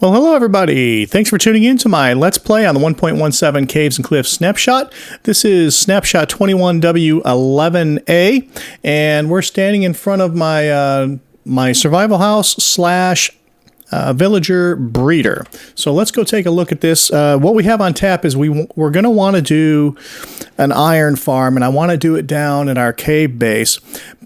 Well, hello everybody. Thanks for tuning in to my Let's Play on the 1.17 Caves and Cliffs snapshot. This is snapshot 21W11A, and we're standing in front of my my survival house slash villager breeder. So let's go take a look at this. What we have on tap is we're going to want to do an iron farm, and I want to do it down at our cave base.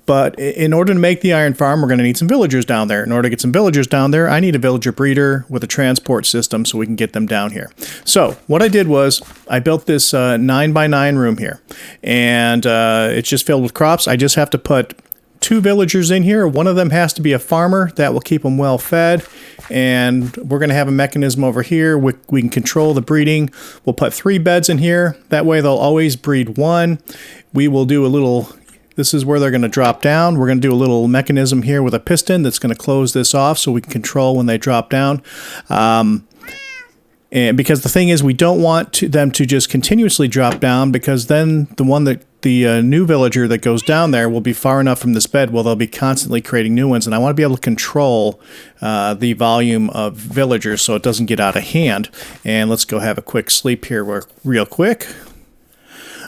But in order to make the iron farm, we're going to need some villagers down there. In order to get some villagers down there, I need a villager breeder with a transport system so we can get them down here. So what I did was I built this 9x9 room here, and it's just filled with crops. I just have to put 2 villagers in here. One of them has to be a farmer. That will keep them well fed. And we're going to have a mechanism over here. We can control the breeding. We'll put 3 beds in here. That way they'll always breed 1. We will do a little... This is where they're going to drop down. We're going to do a little mechanism here with a piston that's going to close this off so we can control when they drop down. And because the thing is, we don't want them to just continuously drop down, because then the new villager that goes down there will be far enough from this bed where they'll be constantly creating new ones. And I want to be able to control the volume of villagers so it doesn't get out of hand. And let's go have a quick sleep here real quick.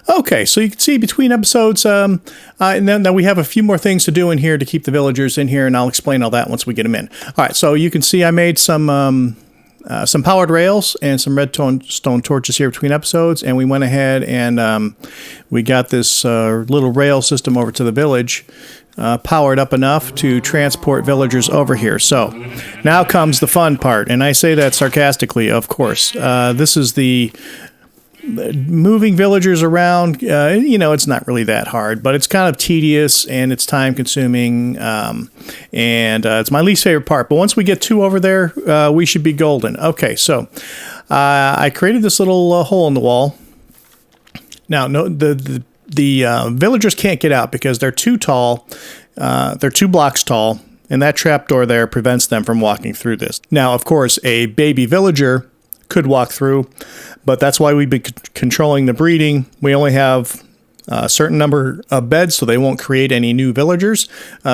Okay, so you can see between episodes, and then we have a few more things to do in here to keep the villagers in here, and I'll explain all that once we get them in. All right, so you can see I made some powered rails and some redstone torches here between episodes, and we went ahead and we got this little rail system over to the village, powered up enough to transport villagers over here. So now comes the fun part, and I say that sarcastically, of course. This is the... moving villagers around. You know, it's not really that hard, but it's kind of tedious and it's time consuming, and it's my least favorite part. But once we get 2 over there, we should be golden. Okay, so I created this little hole in the wall. Now, no, the villagers can't get out because they're too tall. They're 2 blocks tall, and that trapdoor there prevents them from walking through this. Now, of course, a baby villager could walk through, but that's why we've been controlling the breeding. We only have a certain number of beds, so they won't create any new villagers.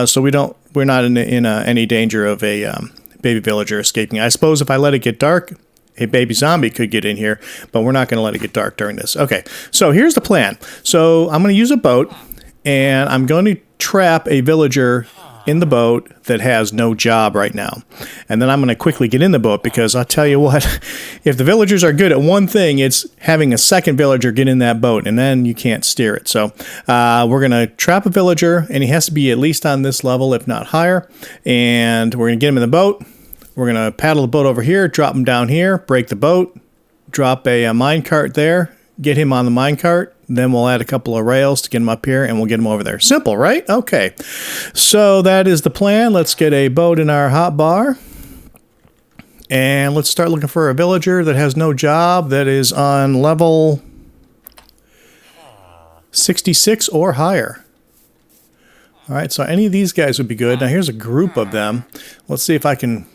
So we're not in any danger of a baby villager escaping. I suppose if I let it get dark, a baby zombie could get in here, but we're not going to let it get dark during this. Okay, so here's the plan. So I'm going to use a boat, and I'm going to trap a villager in the boat that has no job right now. And then I'm going to quickly get in the boat, because I'll tell you what, if the villagers are good at one thing, it's having a second villager get in that boat, and then you can't steer it. So we're going to trap a villager, and he has to be at least on this level, if not higher. And we're going to get him in the boat. We're going to paddle the boat over here, drop him down here, break the boat, drop a minecart there, get him on the minecart. Then we'll add a couple of rails to get him up here, and we'll get him over there. Simple, right? Okay. So that is the plan. Let's get a boat in our hotbar. And let's start looking for a villager that has no job, that is on level 66 or higher. All right, so any of these guys would be good. Now here's a group of them. Let's see if I can...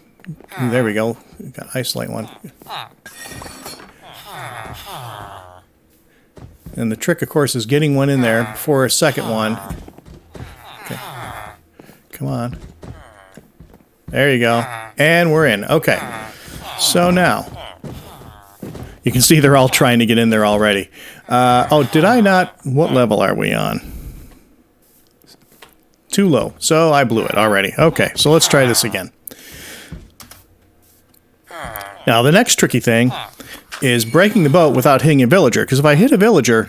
There we go. We've got isolate one. And the trick, of course, is getting one in there before a second one. Okay. Come on. There you go. And we're in. Okay. So now, you can see they're all trying to get in there already. Oh, did I not? What level are we on? Too low. So I blew it already. Okay, so let's try this again. Now, the next tricky thing is breaking the boat without hitting a villager. Because if I hit a villager,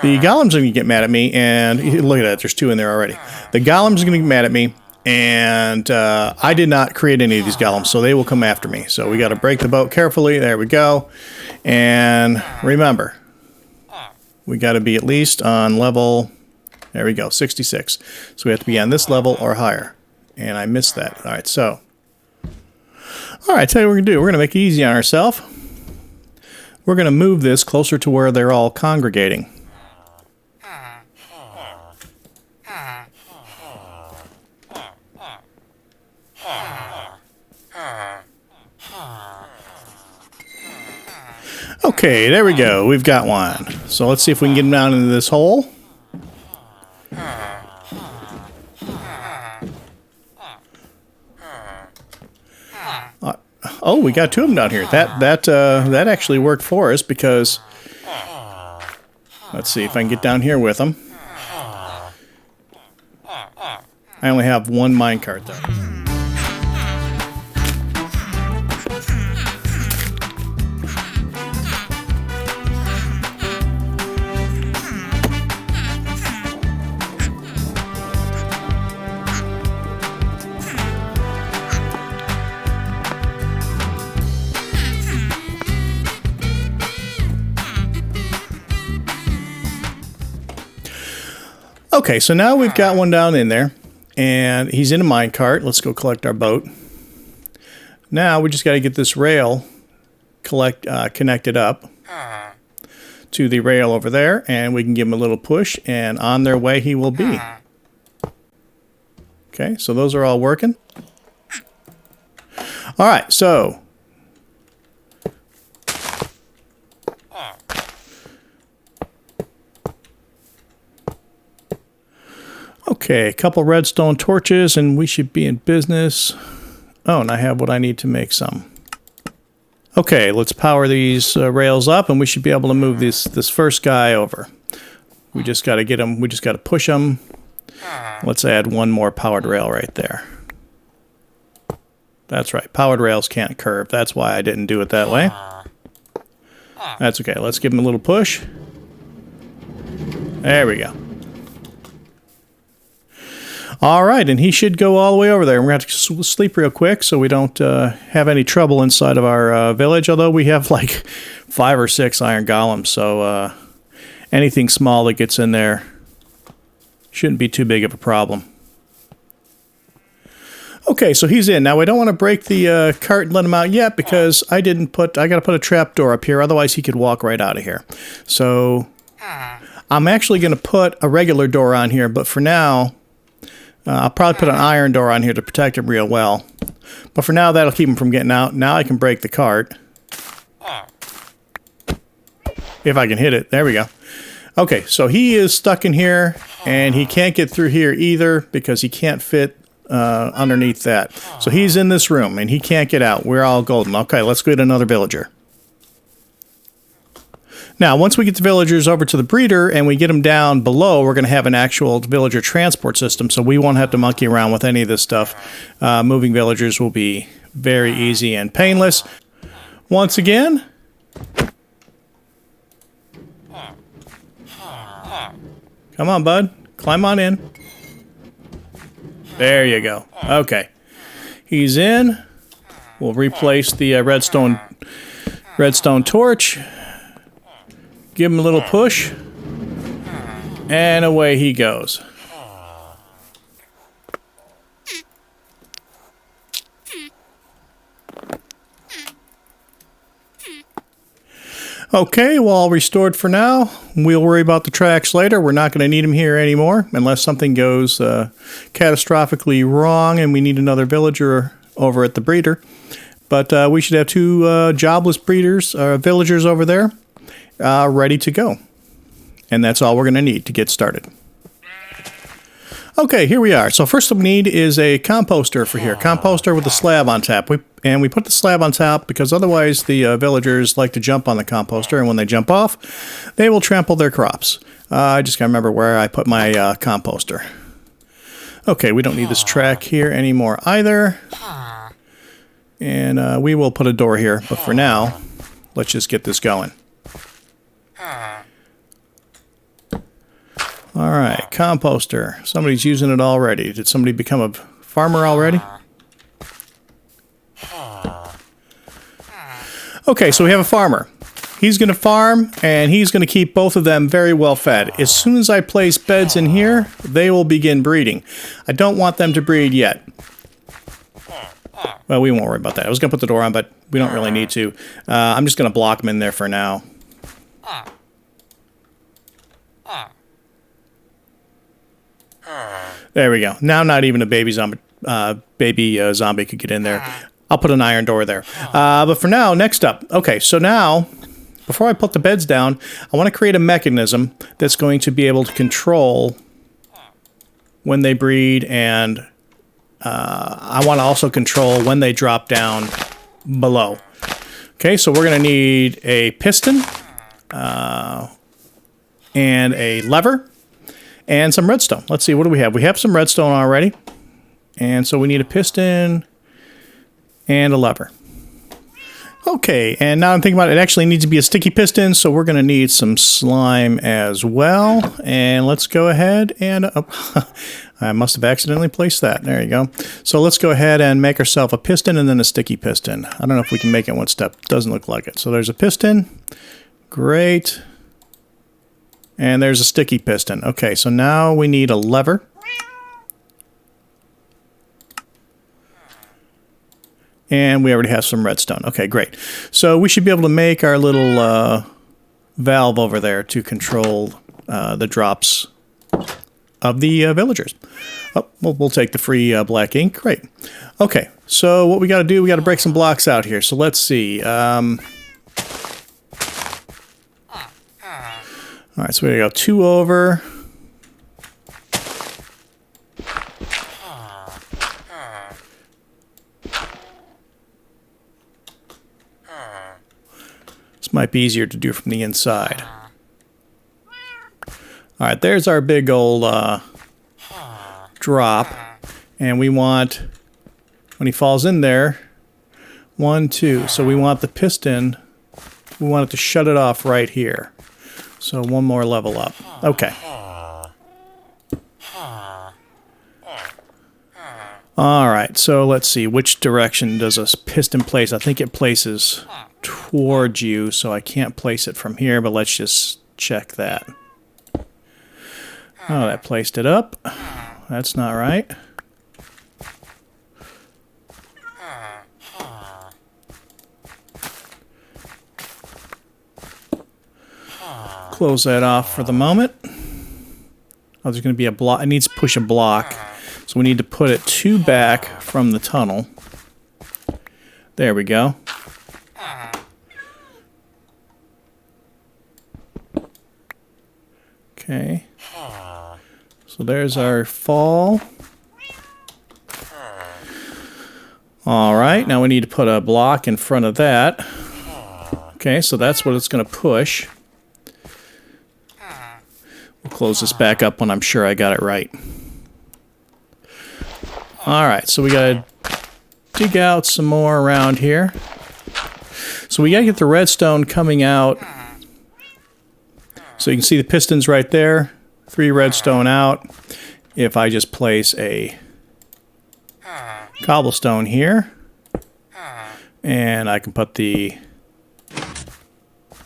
the golems are going to get mad at me. And look at that, there's 2 in there already. The golems are going to get mad at me. And I did not create any of these golems, so they will come after me. So we got to break the boat carefully. There we go. And remember, we got to be at least on level, there we go, 66. So we have to be on this level or higher. And I missed that. All right, so. All right, tell you what we're going to do. We're going to make it easy on ourselves. We're going to move this closer to where they're all congregating. Okay, there we go. We've got one. So let's see if we can get him down into this hole. Oh, we got 2 of them down here. That actually worked for us because... Let's see if I can get down here with them. I only have 1 minecart though. Okay, so now we've got one down in there, and he's in a minecart. Let's go collect our boat. Now we just got to get this rail connected up to the rail over there, and we can give him a little push, and on their way he will be. Okay, so those are all working. All right, so... Okay, a couple redstone torches and we should be in business. Oh, and I have what I need to make some. Okay, let's power these rails up and we should be able to move this first guy over. We just got to get him, we just got to push him. Let's add 1 more powered rail right there. That's right, powered rails can't curve. That's why I didn't do it that way. That's okay, let's give him a little push. There we go. All right, and he should go all the way over there. We're going to have to sleep real quick so we don't have any trouble inside of our village, although we have like 5 or 6 iron golems, so anything small that gets in there shouldn't be too big of a problem. Okay, so he's in. Now, we don't want to break the cart and let him out yet because I got to put a trap door up here, otherwise he could walk right out of here. So I'm actually going to put a regular door on here, but for now... I'll probably put an iron door on here to protect him real well. But for now, that'll keep him from getting out. Now I can break the cart. If I can hit it. There we go. Okay, so he is stuck in here, and he can't get through here either because he can't fit underneath that. So he's in this room, and he can't get out. We're all golden. Okay, let's go get another villager. Now, once we get the villagers over to the breeder and we get them down below, we're going to have an actual villager transport system, so we won't have to monkey around with any of this stuff. Moving villagers will be very easy and painless. Once again... Come on, bud. Climb on in. There you go. Okay. He's in. We'll replace the redstone torch. Give him a little push, and away he goes. Okay, well, all restored for now. We'll worry about the tracks later. We're not going to need them here anymore unless something goes catastrophically wrong and we need another villager over at the breeder. But we should have 2 jobless villagers over there. Ready to go. And that's all we're going to need to get started. Okay, here we are. So first we need is a composter for here. Composter with a slab on top. We put the slab on top because otherwise the villagers like to jump on the composter, and when they jump off, they will trample their crops. I just gotta remember where I put my composter. Okay, we don't need this track here anymore either. And we will put a door here, but for now, let's just get this going. All right, composter. Somebody's using it already. Did somebody become a farmer already? Okay, so we have a farmer. He's going to farm, and he's going to keep both of them very well fed. As soon as I place beds in here, they will begin breeding. I don't want them to breed yet. Well, we won't worry about that. I was going to put the door on, but we don't really need to. I'm just going to block them in there for now. There we go. Now not even a baby zombie could get in there. I'll put an iron door there. But for now, next up. Okay, so now, before I put the beds down, I want to create a mechanism that's going to be able to control when they breed, and I want to also control when they drop down below. Okay, so we're going to need a piston and a lever and some redstone. Let's see, what do we have? We have some redstone already. And so we need a piston and a lever. Okay, and now I'm thinking about it, it actually needs to be a sticky piston, so we're going to need some slime as well. And let's go ahead and... I must have accidentally placed that. There you go. So let's go ahead and make ourselves a piston and then a sticky piston. I don't know if we can make it one step. Doesn't look like it. So there's a piston. Great. And there's a sticky piston. Okay, so now we need a lever. And we already have some redstone. Okay, great. So we should be able to make our little valve over there to control the drops of the villagers. Oh, we'll take the free black ink. Great. Okay, so what we got to do, we got to break some blocks out here. So let's see. All right, so we got 2 over. This might be easier to do from the inside. All right, there's our big old drop. And we want, when he falls in there, 1, 2. So we want the piston, we want it to shut it off right here. So 1 more level up. Okay. All right, so let's see. Which direction does a piston place? I think it places towards you, so I can't place it from here, but let's just check that. Oh, that placed it up. That's not right. Close that off for the moment. Oh, there's going to be a block. It needs to push a block. So we need to put it 2 back from the tunnel. There we go. Okay. So there's our fall. All right, now we need to put a block in front of that. Okay, so that's what it's going to push. We'll close this back up when I'm sure I got it right. All right, so we got to dig out some more around here. So we got to get the redstone coming out. So you can see the pistons right there. 3 redstone out. If I just place a cobblestone here, and I can put the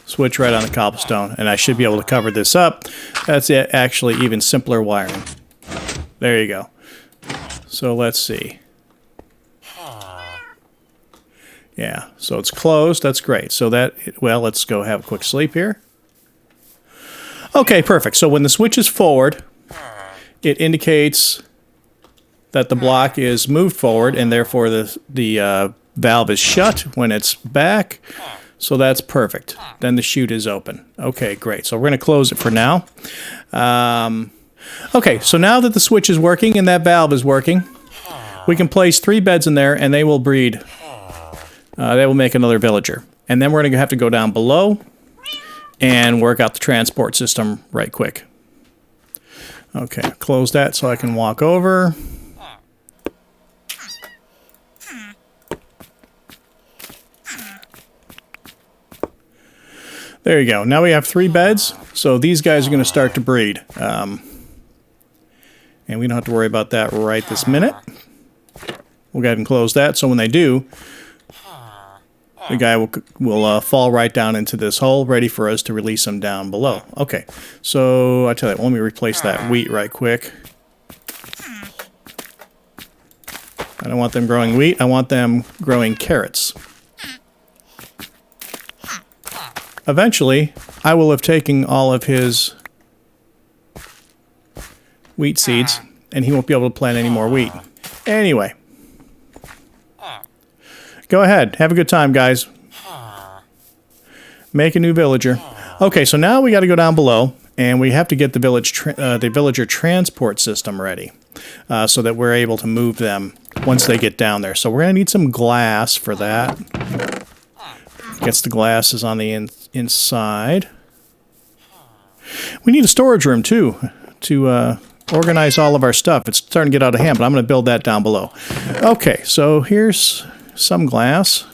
switch right on the cobblestone, and I should be able to cover this up. That's it, actually even simpler wiring. There you go. So let's see. Yeah, so it's closed. That's great. So that, well, let's go have a quick sleep here. Okay, perfect. So when the switch is forward, it indicates that the block is moved forward, and therefore the valve is shut when it's back. So that's perfect. Then the chute is open. Okay, great. So we're going to close it for now. Okay, so now that the switch is working and that valve is working, we can place 3 beds in there, and they will breed. They will make another villager. And then we're going to have to go down below and work out the transport system right quick. Okay, close that so I can walk over. There you go. Now we have 3 beds, so these guys are going to start to breed. And we don't have to worry about that right this minute. We'll go ahead and close that, so when they do, the guy will fall right down into this hole, ready for us to release him down below. Okay, so I tell you, let me replace that wheat right quick. I don't want them growing wheat, I want them growing carrots. Eventually, I will have taken all of his wheat seeds, and he won't be able to plant any more wheat. Anyway. Go ahead. Have a good time, guys. Make a new villager. Okay, so now we got to go down below, and we have to get the villager transport system ready. so that we're able to move them once they get down there. So we're going to need some glass for that. I guess the glass is on the inside. We need a storage room too to organize all of our stuff. It's starting to get out of hand, but I'm going to build that down below. Okay, so here's some glass.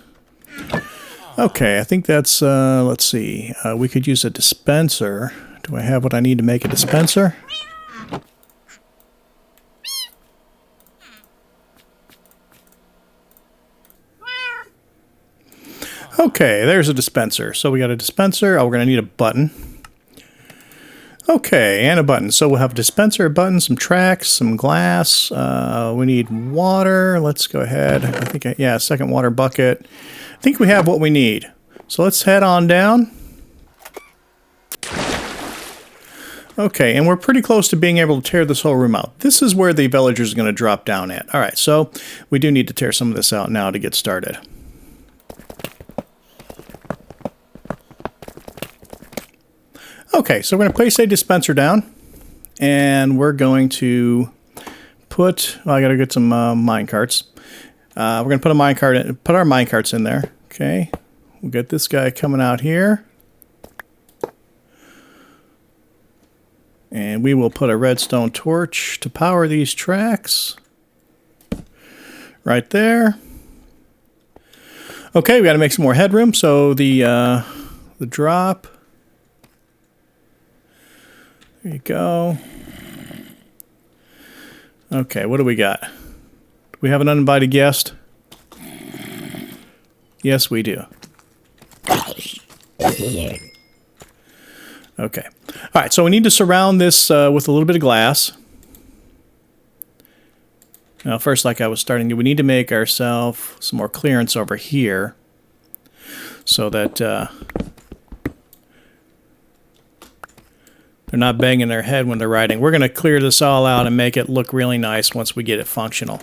Okay, I think that's, let's see, we could use a dispenser. Do I have what I need to make a dispenser? Okay, there's a dispenser. So we got a dispenser. Oh, we're going to need a button. Okay, and a button. So we'll have a dispenser, a button, some tracks, some glass. We need water. Let's go ahead. I think, yeah, second water bucket. I think we have what we need. So let's head on down. Okay, and we're pretty close to being able to tear this whole room out. This is where the villagers are going to drop down at. All right, so we do need to tear some of this out now to get started. Okay, so we're going to place a dispenser down, and we're going to put, well, I got to get some mine carts. We're going to put a mine cart in, put our mine carts in there. Okay, we'll get this guy coming out here. And we will put a redstone torch to power these tracks. Right there. Okay, we got to make some more headroom, so the drop. There you go. Okay, what do we got? Do we have an uninvited guest? Yes, we do. Okay. All right, so we need to surround this with a little bit of glass. Now, first, like I was starting to, we need to make ourselves some more clearance over here so that they're not banging their head when they're riding. We're going to clear this all out and make it look really nice once we get it functional.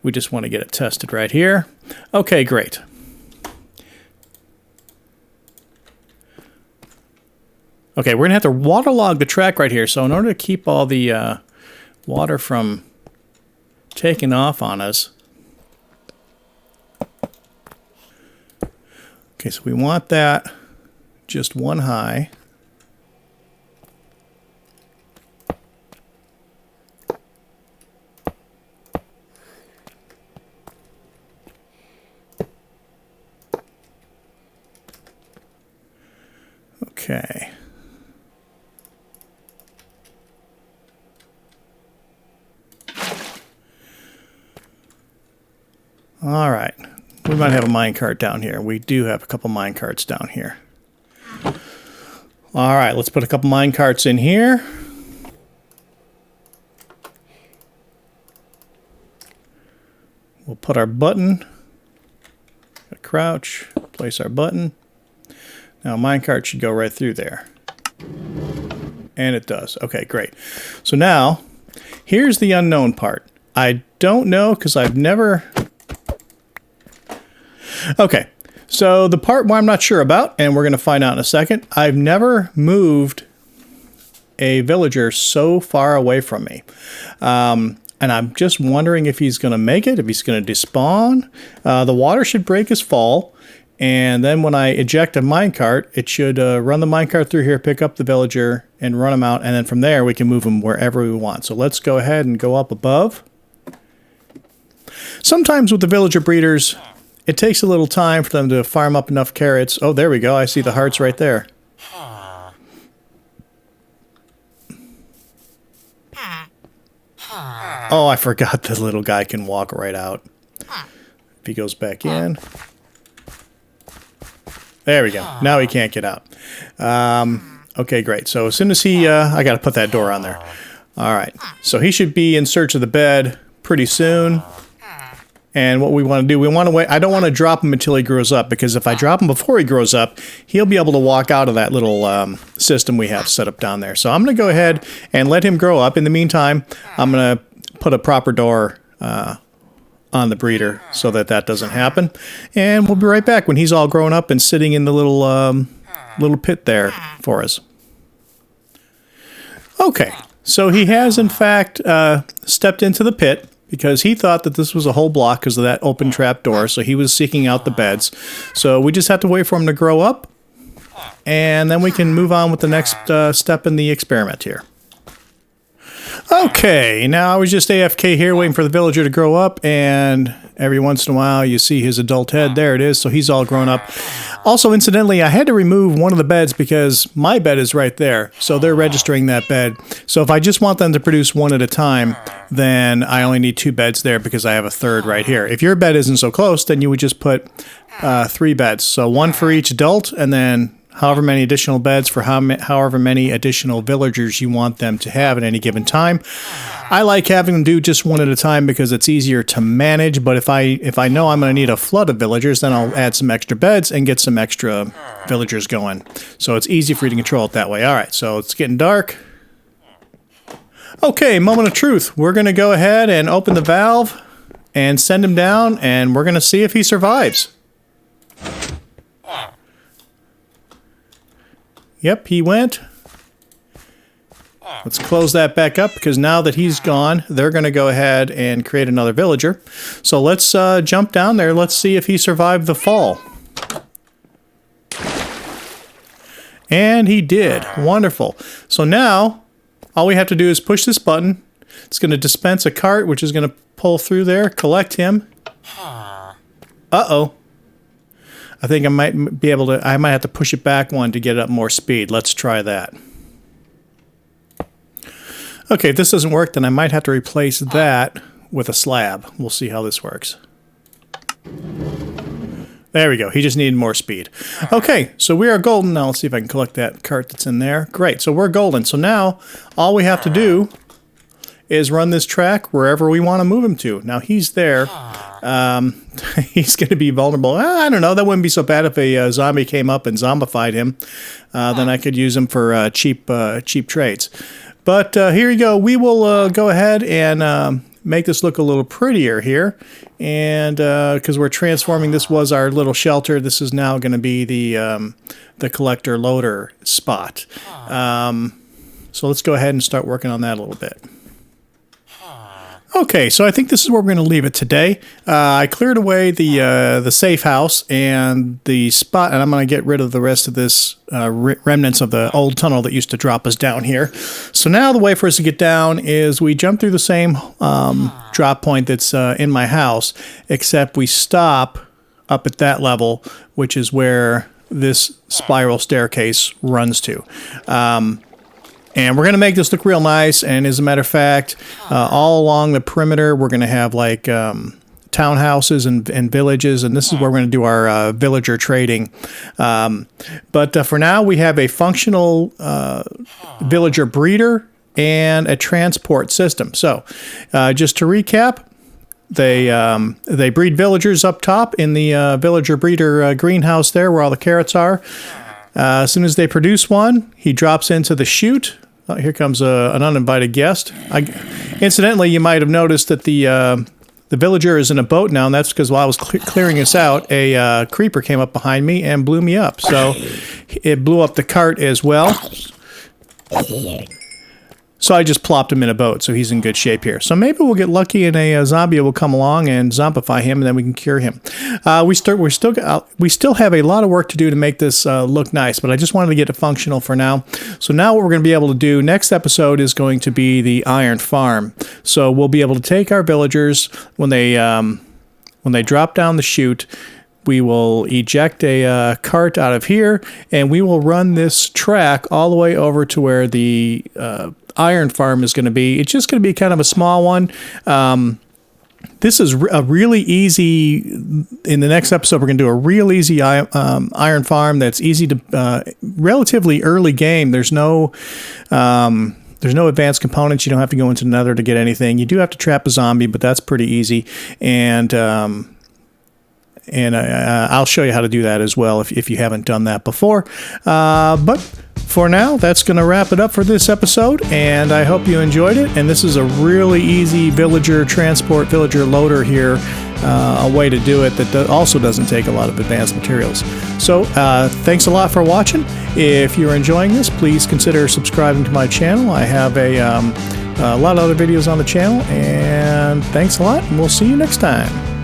We just want to get it tested right here. Okay, great. Okay, we're going to have to waterlog the track right here. So in order to keep all the water from taking off on us. Okay, so we want that just one high. Okay. All right. We might have a minecart down here. We do have a couple minecarts down here. All right, let's put a couple minecarts in here. We'll put our button. Crouch, place our button. Now, minecart should go right through there. And it does. Okay, great. So now, here's the unknown part. I don't know because I've never... Okay, so the part where I'm not sure about, and we're going to find out in a second, I've never moved a villager so far away from me. And I'm just wondering if he's going to make it, if he's going to despawn. The water should break his fall, and then when I eject a minecart, it should run the minecart through here, pick up the villager, and run him out, and then from there we can move him wherever we want. So let's go ahead and go up above. Sometimes with the villager breeders, it takes a little time for them to farm up enough carrots. Oh, there we go. I see the hearts right there. Oh, I forgot the little guy can walk right out. If he goes back in. There we go. Now he can't get out. Okay, great. So as soon as he... I got to put that door on there. All right. So he should be in search of the bed pretty soon. And what we want to do, we want to wait. I don't want to drop him until he grows up, because if I drop him before he grows up, he'll be able to walk out of that little system we have set up down there. So I'm going to go ahead and let him grow up. In the meantime, I'm going to put a proper door on the breeder so that that doesn't happen. And we'll be right back when he's all grown up and sitting in the little pit there for us. Okay, So he has, in fact, stepped into the pit because he thought that this was a whole block because of that open trap door. So he was seeking out the beds. So we just have to wait for him to grow up, and then we can move on with the next step in the experiment here. Okay, now I was just AFK here waiting for the villager to grow up, and every once in a while you see his adult head. There it is, so he's all grown up. Also, incidentally, I had to remove one of the beds because my bed is right there, so they're registering that bed. So if I just want them to produce one at a time, then I only need 2 beds there because I have a third right here. If your bed isn't so close, then you would just put 3 beds. So 1 for each adult, and then however many additional beds for however many additional villagers you want them to have at any given time. I like having them do just 1 at a time because it's easier to manage, but if I know I'm going to need a flood of villagers, then I'll add some extra beds and get some extra villagers going. So it's easy for you to control it that way. All right, so it's getting dark. Okay, moment of truth. We're going to go ahead and open the valve and send him down, and we're going to see if he survives. Yep, he went. Let's close that back up because now that he's gone, they're going to go ahead and create another villager. So let's jump down there. Let's see if he survived the fall. And he did. Wonderful. So now, all we have to do is push this button. It's going to dispense a cart, which is going to pull through there, collect him. Uh-oh. I think I might be able to, I might have to push it back 1 to get up more speed. Let's try that. Okay, if this doesn't work, then I might have to replace that with a slab. We'll see how this works. There we go. He just needed more speed. Okay, so we are golden. Now let's see if I can collect that cart that's in there. Great, so we're golden. So now all we have to do is run this track wherever we want to move him to. Now he's there. He's going to be vulnerable. I don't know. That wouldn't be so bad if a zombie came up and zombified him. Then I could use him for cheap trades. But here you go. We will go ahead and make this look a little prettier here. And because we're transforming, this was our little shelter. This is now going to be the collector loader spot. So let's go ahead and start working on that a little bit. Okay, so I think this is where we're going to leave it today. I cleared away the safe house and the spot, and I'm going to get rid of the rest of this remnants of the old tunnel that used to drop us down here. So now the way for us to get down is we jump through the same drop point that's in my house, except we stop up at that level, which is where this spiral staircase runs to. And we're going to make this look real nice. And as a matter of fact, all along the perimeter, we're going to have like townhouses and villages. And this is where we're going to do our villager trading. But for now, we have a functional villager breeder and a transport system. So just to recap, they breed villagers up top in the villager breeder greenhouse there where all the carrots are. As soon as they produce one, he drops into the chute. Oh, here comes an uninvited guest. Incidentally, you might have noticed that the villager is in a boat now, and that's because while I was clearing this out, a creeper came up behind me and blew me up. So it blew up the cart as well. So I just plopped him in a boat, so he's in good shape here. So maybe we'll get lucky and a zombie will come along and zombify him, and then we can cure him. We still have a lot of work to do to make this look nice, but I just wanted to get it functional for now. So now what we're going to be able to do, next episode is going to be the iron farm. So we'll be able to take our villagers when they drop down the chute. We will eject a cart out of here, and we will run this track all the way over to where the iron farm is going to be. It's just going to be kind of a small one. This is a really easy, in the next episode, we're going to do a real easy iron farm that's easy to, relatively early game. There's no advanced components. You don't have to go into Nether to get anything. You do have to trap a zombie, but that's pretty easy. And I'll show you how to do that as well if you haven't done that before. But for now, that's going to wrap it up for this episode, and I hope you enjoyed it. And this is a really easy villager loader here, a way to do it that also doesn't take a lot of advanced materials. So thanks a lot for watching, If you're enjoying this, please consider subscribing to my channel. I have a lot of other videos on the channel, and thanks a lot, and we'll see you next time.